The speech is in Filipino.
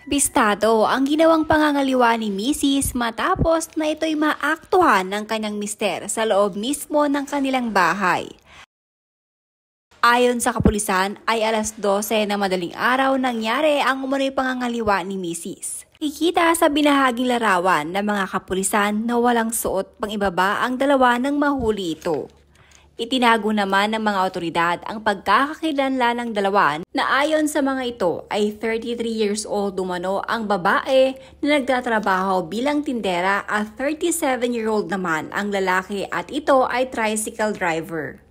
Bistado ang ginawang pangangaliwa ni Mrs. matapos na ito'y maaktuhan ng kanyang mister sa loob mismo ng kanilang bahay. Ayon sa kapulisan ay alas 12 na madaling araw nangyari ang umano'y pangangaliwa ni Mrs. Ikita sa binahaging larawan ng mga kapulisan na walang suot pang ibaba ang dalawa nang mahuli ito. Itinago naman ng mga otoridad ang pagkakakilanlan ng dalawa na ayon sa mga ito ay 33 years old umano ang babae na nagtatrabaho bilang tindera at 37-year-old naman ang lalaki at ito ay tricycle driver.